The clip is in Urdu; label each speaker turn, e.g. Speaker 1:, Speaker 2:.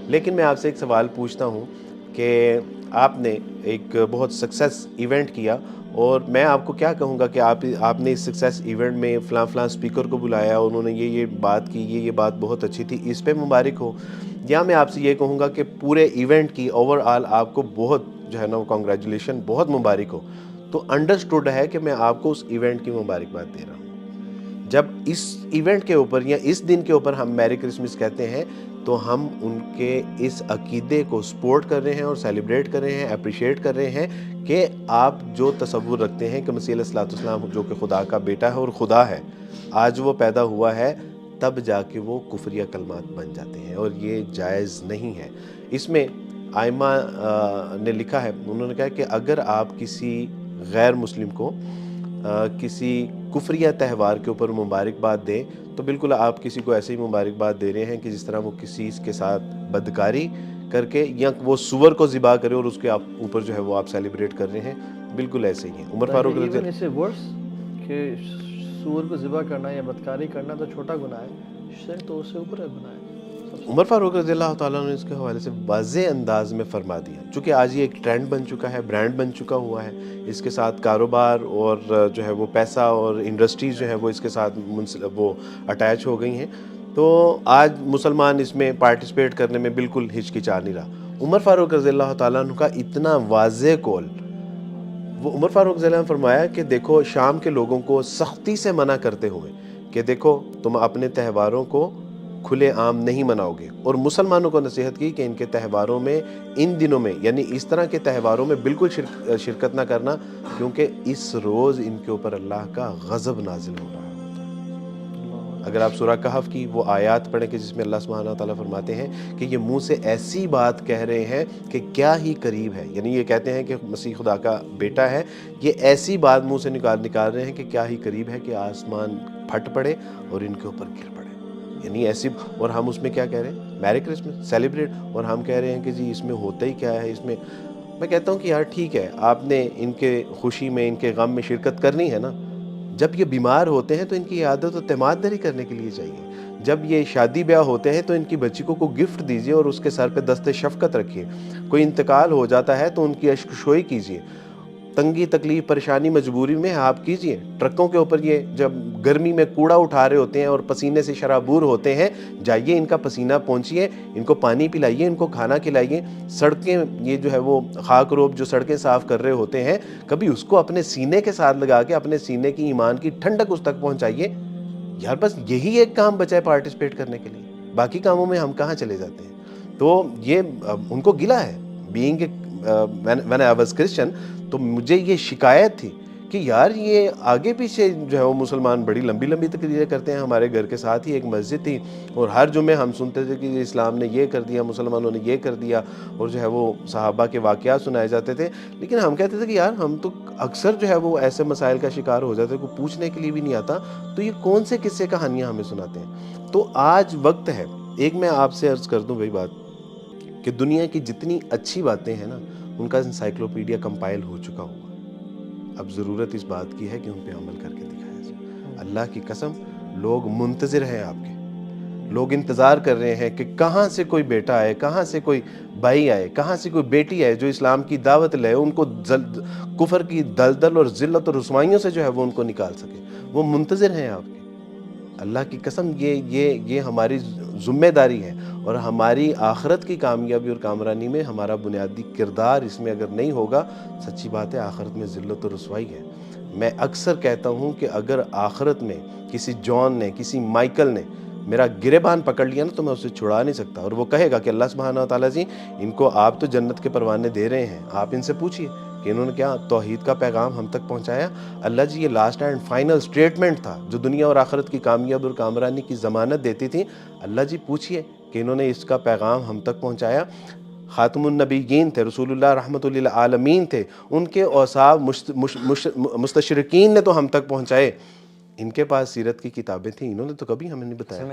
Speaker 1: لیکن میں آپ سے ایک سوال پوچھتا ہوں کہ آپ نے ایک بہت سکسیس ایونٹ کیا، اور میں آپ کو کیا کہوں گا کہ آپ نے اس سکسیس ایونٹ میں فلاں فلاں اسپیکر کو بلایا، انہوں نے یہ بات کی، یہ بات بہت اچھی تھی، اس پہ مبارک ہو. یا میں آپ سے یہ کہوں گا کہ پورے ایونٹ کی اوور آل آپ کو بہت جو ہے نا کانگریچولیشن، بہت مبارک ہو. تو انڈرسٹوڈ ہے کہ میں آپ کو اس ایونٹ کی مبارکباد دے رہا ہوں. جب اس ایونٹ کے اوپر یا اس دن کے اوپر ہم میری کرسمس کہتے ہیں تو ہم ان کے اس عقیدے کو سپورٹ کر رہے ہیں اور سیلیبریٹ کر رہے ہیں، اپریشیٹ کر رہے ہیں کہ آپ جو تصور رکھتے ہیں کہ مسیح علیہ الصلوۃ والسلام جو کہ خدا کا بیٹا ہے اور خدا ہے، آج وہ پیدا ہوا ہے، تب جا کے وہ کفریہ کلمات بن جاتے ہیں، اور یہ جائز نہیں ہے. اس میں آئمہ نے لکھا ہے، انہوں نے کہا کہ اگر آپ کسی غیر مسلم کو کسی کفریہ تہوار کے اوپر مبارکباد دیں تو بالکل آپ کسی کو ایسے ہی مبارکباد دے رہے ہیں کہ جس طرح وہ کسی کے ساتھ بدکاری کر کے یا وہ سور کو ذبح کرے اور اس کے اوپر جو ہے وہ آپ سیلیبریٹ کر رہے ہیں، بالکل ایسے ہی ہیں. عمر فاروق
Speaker 2: ایون اس سے ورس کہ سور کو ذبح کرنا یا بدکاری کرنا تو چھوٹا گناہ ہے، شرک تو اس سے اوپر گناہ ہے.
Speaker 1: عمر فاروق رضی اللہ تعالیٰ نے اس کے حوالے سے واضح انداز میں فرما دیا، چونکہ آج یہ ایک ٹرینڈ بن چکا ہے، برانڈ بن چکا ہوا ہے، اس کے ساتھ کاروبار اور جو ہے وہ پیسہ اور انڈسٹریز جو ہے وہ اس کے ساتھ وہ اٹیچ ہو گئی ہیں. تو آج مسلمان اس میں پارٹیسپیٹ کرنے میں بالکل ہچکچا نہیں رہا. عمر فاروق رضی اللہ تعالیٰ عنہ کا اتنا واضح قول، وہ عمر فاروق رضی اللہ عنہ نے فرمایا کہ دیکھو شام کے لوگوں کو سختی سے منع کرتے ہوئے کہ دیکھو تم اپنے تہواروں کو کھلے عام نہیں مناؤ گے، اور مسلمانوں کو نصیحت کی کہ ان کے تہواروں میں، ان دنوں میں، یعنی اس طرح کے تہواروں میں بالکل شرکت نہ کرنا، کیونکہ اس روز ان کے اوپر اللہ کا غضب نازل ہو رہا ہوتا ہے. اگر آپ سورہ کہف کی وہ آیات پڑھیں کہ جس میں اللہ سبحانہ وتعالیٰ فرماتے ہیں کہ یہ منہ سے ایسی بات کہہ رہے ہیں کہ کیا ہی قریب ہے، یعنی یہ کہتے ہیں کہ مسیح خدا کا بیٹا ہے، یہ ایسی بات منہ سے نکال رہے ہیں کہ کیا ہی قریب ہے کہ آسمان پھٹ پڑے اور ان کے اوپر گر پڑے. یعنی ایسی، اور ہم اس میں کیا کہہ رہے ہیں؟ میری کرسمس سیلیبریٹ، اور ہم کہہ رہے ہیں کہ جی اس میں ہوتا ہی کیا ہے. اس میں کہتا ہوں کہ یار ٹھیک ہے، آپ نے ان کے خوشی میں، ان کے غم میں شرکت کرنی ہے نا. جب یہ بیمار ہوتے ہیں تو ان کی عادت و تیمارداری کرنے کے لیے چاہیے. جب یہ شادی بیاہ ہوتے ہیں تو ان کی بچی کو گفٹ دیجیے اور اس کے سر پہ دست شفقت رکھیے. کوئی انتقال ہو جاتا ہے تو ان کی اشک شوئی کیجیے. تنگی تکلیف پریشانی مجبوری میں آپ کیجئے. ٹرکوں کے اوپر یہ جب گرمی میں کوڑا اٹھا رہے ہوتے ہیں اور پسینے سے شرابور ہوتے ہیں، جائیے ان کا پسینہ پہنچیے، ان کو پانی پلائیے، ان کو کھانا کھلائیے. سڑکیں یہ جو ہے وہ خاک روب جو سڑکیں صاف کر رہے ہوتے ہیں، کبھی اس کو اپنے سینے کے ساتھ لگا کے اپنے سینے کی ایمان کی ٹھنڈک اس تک پہنچائیے. یار بس یہی ایک کام بچا ہے پارٹیسپیٹ کرنے کے لیے، باقی کاموں میں ہم کہاں چلے جاتے ہیں. تو یہ ان کو گلا ہے. Being when I was Christian تو مجھے یہ شکایت تھی کہ یار یہ آگے پیچھے جو ہے وہ مسلمان بڑی لمبی لمبی تقریریں کرتے ہیں. ہمارے گھر کے ساتھ ہی ایک مسجد تھی اور ہر جمعے ہم سنتے تھے کہ اسلام نے یہ کر دیا، مسلمانوں نے یہ کر دیا، اور جو ہے وہ صحابہ کے واقعات سنائے جاتے تھے. لیکن ہم کہتے تھے کہ یار ہم تو اکثر جو ہے وہ ایسے مسائل کا شکار ہو جاتے ہیں، کوئی پوچھنے کے لیے بھی نہیں آتا، تو یہ کون سے قصے کہانیاں ہمیں سناتے ہیں. تو آج وقت ہے، ایک میں آپ سے عرض کر دوں وہی بات کہ دنیا کی جتنی اچھی باتیں ہیں نا ان کا انسائکلوپیڈیا کمپائل ہو چکا ہوا. اب ضرورت اس بات کی ہے کہ ان پہ عمل کر کے دکھایا جائے. اللہ کی قسم لوگ منتظر ہیں آپ کے، لوگ انتظار کر رہے ہیں کہ کہاں سے کوئی بیٹا آئے، کہاں سے کوئی بھائی آئے، کہاں سے کوئی بیٹی آئے جو اسلام کی دعوت لے، ان کو کفر کی دلدل اور ذلت اور رسوائیوں سے جو ہے وہ ان کو نکال سکے. وہ منتظر ہیں آپ کے. اللہ کی قسم یہ ہماری ذمہ داری ہے، اور ہماری آخرت کی کامیابی اور کامرانی میں ہمارا بنیادی کردار اس میں اگر نہیں ہوگا، سچی بات ہے آخرت میں ذلت و رسوائی ہے. میں اکثر کہتا ہوں کہ اگر آخرت میں کسی جان نے، کسی مائیکل نے میرا گریبان پکڑ لیا نا تو میں اسے چھڑا نہیں سکتا، اور وہ کہے گا کہ اللہ سبحانہ وتعالیٰ جی ان کو آپ تو جنت کے پروانے دے رہے ہیں، آپ ان سے پوچھئے کہ انہوں نے کیا توحید کا پیغام ہم تک پہنچایا. اللہ جی یہ لاسٹ اینڈ فائنل سٹیٹمنٹ تھا جو دنیا اور آخرت کی کامیاب اور کامرانی کی ضمانت دیتی تھی. اللہ جی پوچھئے کہ انہوں نے اس کا پیغام ہم تک پہنچایا. خاتم النبیین تھے، رسول اللہ رحمۃ للعالمین تھے، ان کے اوصاف مستشرقین نے تو ہم تک پہنچائے. ان کے پاس سیرت کی کتابیں تھیں، انہوں نے تو کبھی ہمیں نہیں بتایا.